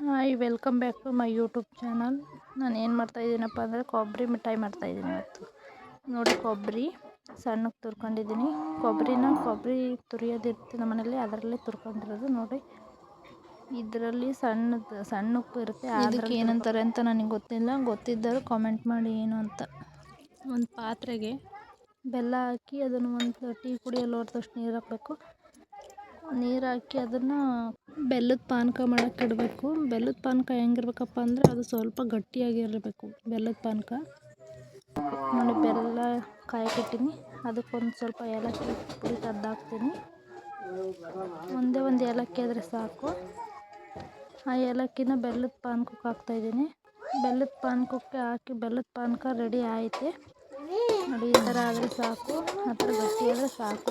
Hi, welcome back to my YouTube channel. ನಾನು ಏನು ಮಾಡ್ತಾಯಿದ್ದೀನಪ್ಪ ಅಂದರೆ ಕೊಬ್ಬರಿ ಮಿಠಾಯಿ ಮಾಡ್ತಾಯಿದ್ದೀನಿ ಇವತ್ತು. ನೋಡಿ, ಕೊಬ್ಬರಿ ಸಣ್ಣಕ್ಕೆ ತುರ್ಕೊಂಡಿದ್ದೀನಿ. ಕೊಬ್ಬರಿ ತುರಿಯೋದಿರುತ್ತೆ ನಮ್ಮ ಮನೇಲಿ, ಅದರಲ್ಲೇ ತುರ್ಕೊಂಡಿರೋದು. ನೋಡಿ, ಇದರಲ್ಲಿ ಸಣ್ಣಕ್ಕೆ ಇರುತ್ತೆ. ಅದಕ್ಕೆ ಏನಂತಾರೆ ಅಂತ ನನಗೆ ಗೊತ್ತಿಲ್ಲ. ಗೊತ್ತಿದ್ದರೂ ಕಾಮೆಂಟ್ ಮಾಡಿ ಏನು ಅಂತ. ಒಂದು ಪಾತ್ರೆಗೆ ಬೆಲ್ಲ ಹಾಕಿ ಅದನ್ನು ಒಂದು ಟೀ ಕುಡಿಯಲು ನೀರು ಹಾಕಬೇಕು. ನೀರು ಹಾಕಿ ಅದನ್ನು ಬೆಲ್ಲದ ಪಾನಕ ಮಾಡೋಕ್ಕೆ ಇಡಬೇಕು. ಬೆಲ್ಲದ ಪಾನಕ ಹೆಂಗಿರ್ಬೇಕಪ್ಪ ಅಂದರೆ ಅದು ಸ್ವಲ್ಪ ಗಟ್ಟಿಯಾಗಿರಬೇಕು. ಬೆಲ್ಲದ ಪಾನಕ ನೋಡಿ, ಬೆಲ್ಲ ಕಾಯಕ್ಕಿಟ್ಟಿನಿ. ಅದಕ್ಕೊಂದು ಸ್ವಲ್ಪ ಏಲಕ್ಕಿ ಪುಡಿ ಕದ್ದಾಕ್ತೀನಿ. ಒಂದೇ ಒಂದು ಏಲಕ್ಕಿ ಆದರೆ ಸಾಕು. ಆ ಏಲಕ್ಕಿನ ಬೆಲ್ಲದ ಪಾನಕಕ್ಕೆ ಹಾಕ್ತಾಯಿದ್ದೀನಿ. ಬೆಲ್ಲದ ಪಾನಕಕ್ಕೆ ಹಾಕಿ ಬೆಲ್ಲದ ಪಾನಕ ರೆಡಿ ಆಯಿತು. ನೋಡಿ, ಈ ಥರ ಆದರೆ ಸಾಕು. ಆ ಥರ ಗಟ್ಟಿ ಆದರೆ ಸಾಕು.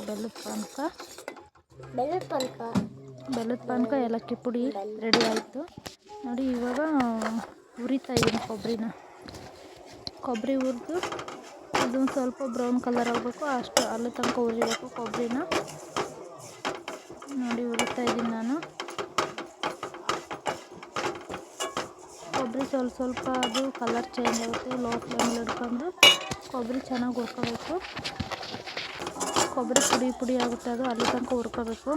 ಬೆಲ್ಲದ ಪಾನಕ ಏಲಕ್ಕಿ ಪುಡಿ ರೆಡಿ ಆಯಿತು. ನೋಡಿ, ಇವಾಗ ಹುರಿತಾ ಇದ್ದೀನಿ ಕೊಬ್ಬರಿ ಹುರಿದು ಅದೊಂದು ಸ್ವಲ್ಪ ಬ್ರೌನ್ ಕಲರ್ ಆಗಬೇಕು. ಅಷ್ಟು ಅಲ್ಲಿ ತನಕ ಹುರಿಬೇಕು ಕೊಬ್ಬರಿನ. ನೋಡಿ, ಹುರಿತಾ ಇದ್ದೀನಿ ನಾನು. ಕೊಬ್ಬರಿ ಸ್ವಲ್ಪ ಅದು ಕಲರ್ ಚೇಂಜ್ ಆಗುತ್ತೆ. ಲೋ ಫ್ಲೇಮಲ್ಲಿ ಹಿಡ್ಕೊಂಡು ಕೊಬ್ಬರಿ ಚೆನ್ನಾಗಿ ಹುರ್ಕೋಬೇಕು. ಕೊಬ್ಬರಿ ಪುಡಿ ಆಗುತ್ತೆ, ಅದು ಅಲ್ಲಿ ತನಕ ಹುರ್ಕೋಬೇಕು.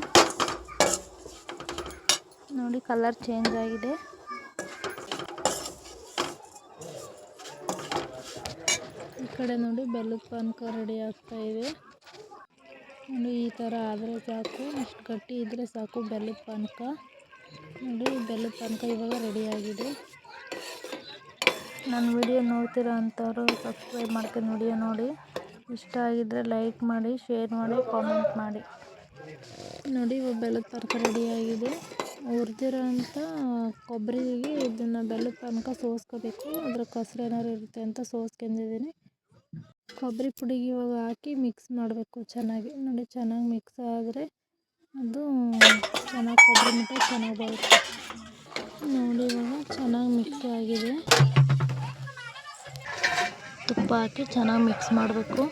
ನೋಡಿ, ಕಲರ್ ಚೇಂಜ್ ಆಗಿದೆ. ಈ ಕಡೆ ನೋಡಿ, ಬೆಲ್ಲದ ಪಾನಕ ರೆಡಿ ಆಗ್ತಾಯಿದೆ. ನೋಡಿ, ಈ ಥರ ಆದರೆ ಸಾಕು. ಇಷ್ಟು ಗಟ್ಟಿ ಇದ್ದರೆ ಸಾಕು ಬೆಲ್ಲದ ಪಾನಕ. ನೋಡಿ, ಬೆಲ್ಲದ ಪಾನಕ ಇವಾಗ ರೆಡಿಯಾಗಿದೆ. ನನ್ನ ವಿಡಿಯೋ ನೋಡ್ತಿರೋ ಅಂಥವ್ರು ಸಬ್ಸ್ಕ್ರೈಬ್ ಮಾಡ್ಕೊಂಡು ವಿಡಿಯೋ ನೋಡಿ. ಇಷ್ಟ ಆಗಿದ್ದರೆ ಲೈಕ್ ಮಾಡಿ, ಶೇರ್ ಮಾಡಿ, ಕಾಮೆಂಟ್ ಮಾಡಿ. ನೋಡಿ, ಇವಾಗ ಬೆಲ್ಲದ ಪಾನಕ ರೆಡಿಯಾಗಿದೆ. ಹುರಿದಿರೋ ಅಂಥ ಕೊಬ್ಬರಿಗೆ ಇದನ್ನು ಬೆಲ್ಲದ ಪಾನಕ ಸೋಸ್ಕೋಬೇಕು. ಅದರ ಕಸರು ಏನಾದ್ರು ಇರುತ್ತೆ ಅಂತ ಸೋಸ್ಕೊಂಡಿದ್ದೀನಿ. ಕೊಬ್ಬರಿ ಪುಡಿಗೆ ಇವಾಗ ಹಾಕಿ ಮಿಕ್ಸ್ ಮಾಡಬೇಕು ಚೆನ್ನಾಗಿ. ನೋಡಿ, ಚೆನ್ನಾಗಿ ಮಿಕ್ಸ್ ಆದರೆ ಅದು ಚೆನ್ನಾಗಿ ಕೊಬ್ಬರಿ ಮಿಠಾಯಿ ಚೆನ್ನಾಗಿ ಬರುತ್ತೆ. ನೋಡಿ, ಇವಾಗ ಚೆನ್ನಾಗಿ ಮಿಕ್ಸ್ ಆಗಿದೆ. ತುಪ್ಪ ಹಾಕಿ ಚೆನ್ನಾಗಿ ಮಿಕ್ಸ್ ಮಾಡಬೇಕು.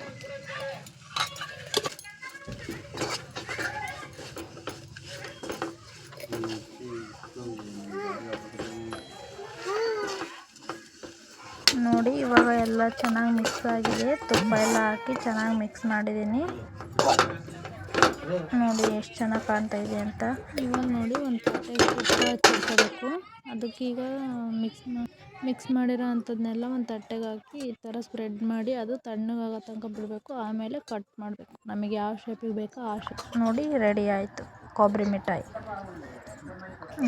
ನೋಡಿ, ಇವಾಗ ಎಲ್ಲ ಚೆನ್ನಾಗಿ ಮಿಕ್ಸ್ ಆಗಿದೆ. ತುಪ್ಪ ಎಲ್ಲ ಹಾಕಿ ಚೆನ್ನಾಗಿ ಮಿಕ್ಸ್ ಮಾಡಿದ್ದೀನಿ. ನೋಡಿ, ಎಷ್ಟು ಚೆನ್ನಾಗಿ ಕಾಣ್ತಾ ಇದೆ ಅಂತ. ಇವಾಗ ನೋಡಿ, ಒಂದು ತಟ್ಟೆಗೆ ತುಪ್ಪ ಹಚ್ಚಿಟ್ಕೋಬೇಕು. ಅದಕ್ಕೀಗ ಮಿಕ್ಸ್ ಮಾಡಿರೋ ಅಂಥದ್ದನ್ನೆಲ್ಲ ಒಂದು ತಟ್ಟೆಗೆ ಹಾಕಿ ಈ ಥರ ಸ್ಪ್ರೆಡ್ ಮಾಡಿ ಅದು ತಣ್ಣಗಾಗೋ ತನಕ ಬಿಡಬೇಕು. ಆಮೇಲೆ ಕಟ್ ಮಾಡಬೇಕು. ನಮಗೆ ಯಾವ ಶೇಪಿಗೆ ಬೇಕೋ ಆ ಶೇಪ್. ನೋಡಿ, ರೆಡಿ ಆಯಿತು ಕೊಬ್ಬರಿ ಮಿಠಾಯಿ.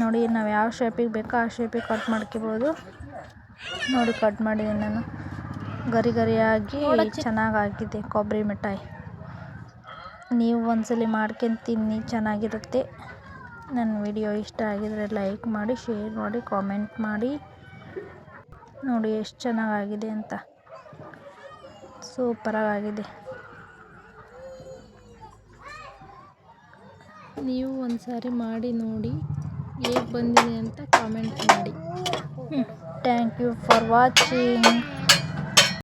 ನೋಡಿ, ನಾವು ಯಾವ ಶೇಪಿಗೆ ಬೇಕೋ ಆ ಶೇಪಿಗೆ ಕಟ್ ಮಾಡ್ಕೋಬೋದು. ನೋಡಿ, ಕಟ್ ಮಾಡಿದ್ದೀನಿ ನಾನು. ಗರಿಯಾಗಿ ಚೆನ್ನಾಗಾಗಿದೆ ಕೊಬ್ಬರಿ ಮಿಠಾಯಿ. ನೀವು ಒಂದ್ಸಲ ಮಾಡ್ಕೊಂಡು ತಿನ್ನಿ, ಚೆನ್ನಾಗಿರುತ್ತೆ. ನನ್ನ ವಿಡಿಯೋ ಇಷ್ಟ ಆಗಿದರೆ ಲೈಕ್ ಮಾಡಿ, ಶೇರ್ ಮಾಡಿ, ಕಾಮೆಂಟ್ ಮಾಡಿ. ನೋಡಿ, ಎಷ್ಟು ಚೆನ್ನಾಗಾಗಿದೆ ಅಂತ. ಸೂಪರಾಗಿದೆ. ನೀವು ಒಂದ್ಸಾರಿ ಮಾಡಿ ನೋಡಿ, ಹೇಗೆ ಬಂದಿದೆ ಅಂತ ಕಾಮೆಂಟ್ ಮಾಡಿ. Thank you for watching.